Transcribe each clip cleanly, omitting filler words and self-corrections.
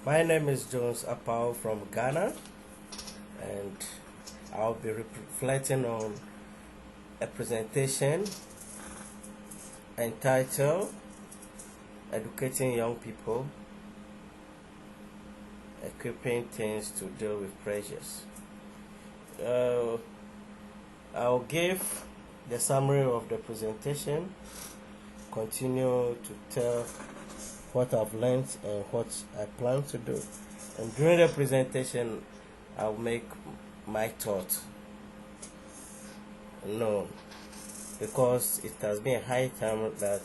My name is Jones Apau from Ghana, and I'll be reflecting on a presentation entitled Educating Young People, Equipping Teens to Deal with Pressures. I'll give the summary of the presentation, continue to tell what I've learned and what I plan to do. And during the presentation, I'll make my thoughts known, because it has been high time that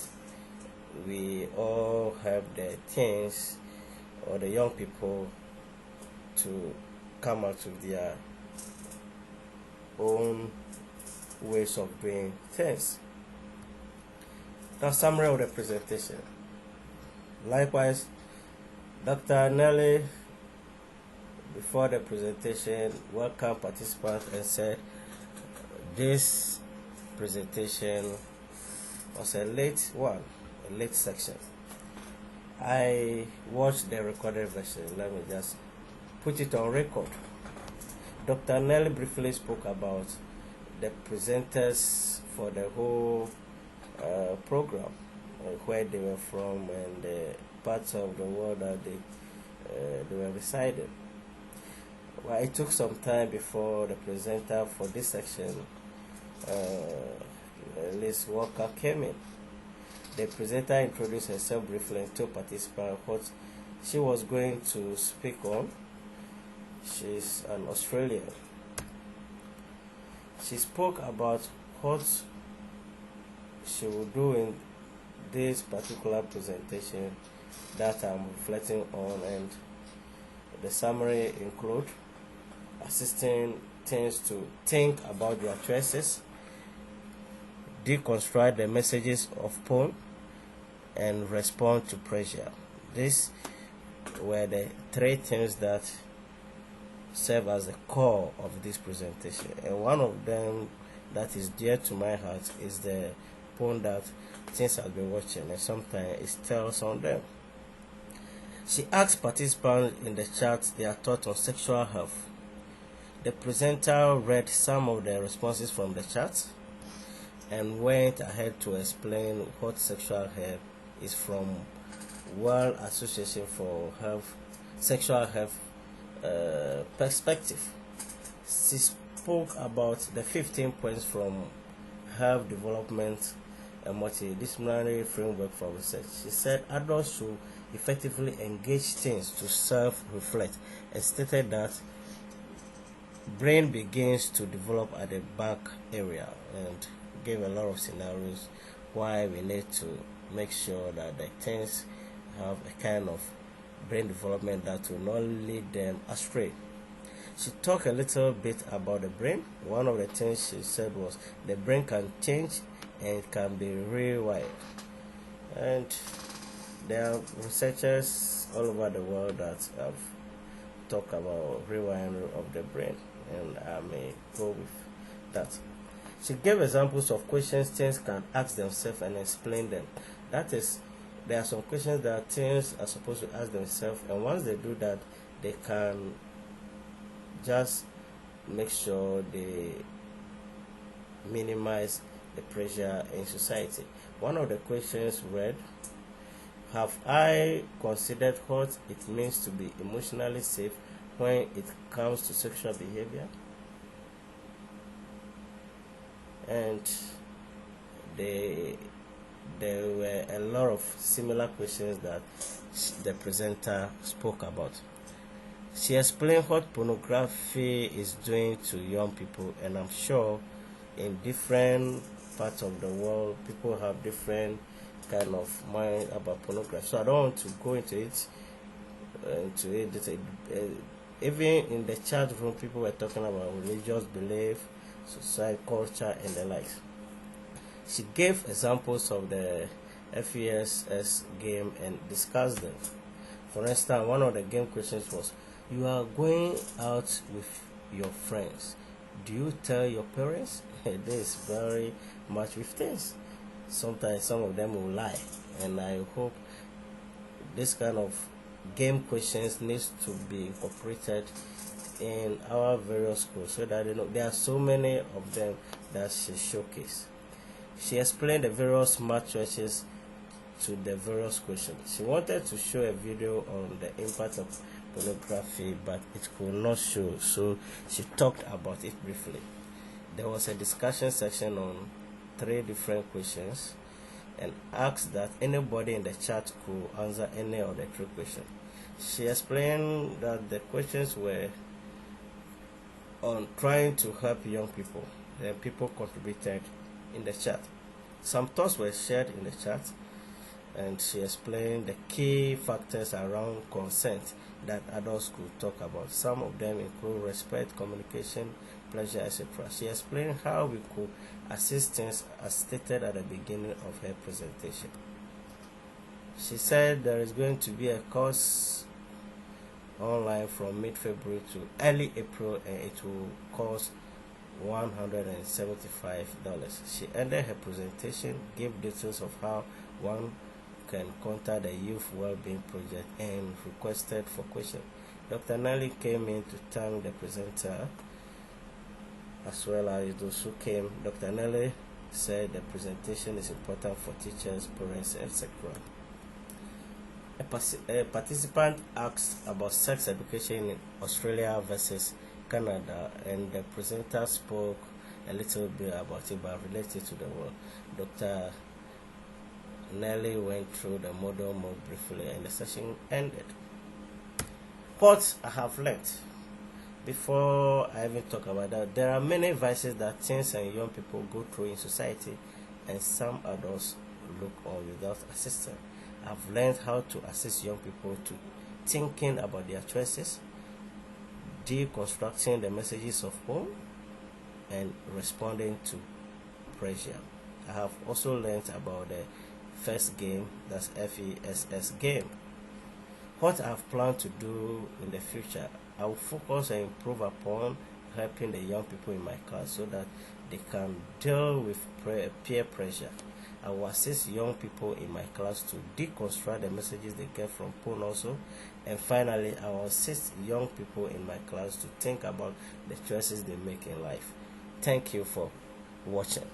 we all have the teens or the young people to come out with their own ways of doing things. Now, summary of the presentation. Likewise, Dr. Nelly, before the presentation, welcomed participants and said this presentation was a late section. I watched the recorded version. Let me just put it on record. Dr. Nelly briefly spoke about the presenters for the whole program, where they were from and the parts of the world that they were residing. Well, it took some time before the presenter for this section, Liz Walker, came in. The presenter introduced herself briefly and told participants what she was going to speak on. She's an Australian. She spoke about what she will do in this particular presentation that I'm reflecting on, and the summary include assisting teens to think about their choices, deconstruct the messages of porn, and respond to pressure. These were the three things that serve as the core of this presentation, and one of them that is dear to my heart is the porn that teens have been watching, and sometimes it tells on them. She asked participants in the chat their thoughts on sexual health. The presenter read some of the responses from the chat and went ahead to explain what sexual health is from World Association for Sexual Health perspective. She spoke about the 15 points from Health Development and Multidisciplinary Framework for Research. She said adults should effectively engage teens to self-reflect, and stated that brain begins to develop at the back area, and gave a lot of scenarios why we need to make sure that the teens have a kind of brain development that will not lead them astray. She talked a little bit about the brain. One of the things she said was the brain can change and it can be rewired, and there are researchers all over the world that have talked about rewiring of the brain, and I may go with that. She gave examples of questions teens can ask themselves and explain them. That is, there are some questions that teens are supposed to ask themselves, and once they do that, they can just make sure they minimize the pressure in society. One of the questions read, have I considered what it means to be emotionally safe when it comes to sexual behavior? And there were a lot of similar questions that the presenter spoke about. She explained what pornography is doing to young people, and I'm sure in different parts of the world people have different kind of mind about pornography, so I don't want to go into it. Even in the chat room, people were talking about religious belief, society, culture, and the likes. She gave examples of the FESS game and discussed them. For instance, one of the game questions was, you are going out with your friends, do you tell your parents? This is very much with things. Sometimes some of them will lie, and I hope this kind of game questions needs to be incorporated in our various schools, so that there are so many of them that she showcased. She explained the various math choices to the various questions. She wanted to show a video on the impact of pornography, but it could not show, so she talked about it briefly. There was a discussion section on 3 different questions and asked that anybody in the chat could answer any of the 3 questions. She explained that the questions were on trying to help young people, and people contributed in the chat. Some thoughts were shared in the chat, and she explained the key factors around consent that adults could talk about. Some of them include respect, communication, pleasure, etc. She explained how we could assist things as stated at the beginning of her presentation. She said there is going to be a course online from mid-February to early April, and it will cost $175. She ended her presentation, gave details of how one can contact the Youth Wellbeing Project, and requested for questions. Dr. Nelly came in to thank the presenter as well as those who came. Dr. Nelly said the presentation is important for teachers, parents, etc. A participant asked about sex education in Australia versus Canada, and the presenter spoke a little bit about it but related to the world. Dr. Nelly went through the model more briefly, and the session ended. What I have learned, before I even talk about that, there are many vices that teens and young people go through in society, and some adults look on without assistance. I've learned how to assist young people to thinking about their choices, deconstructing the messages of home, and responding to pressure. I have also learned about the first game, that's FESS game. What I have planned to do in the future, I will focus and improve upon helping the young people in my class so that they can deal with peer pressure. I will assist young people in my class to deconstruct the messages they get from porn also. And finally, I will assist young people in my class to think about the choices they make in life. Thank you for watching.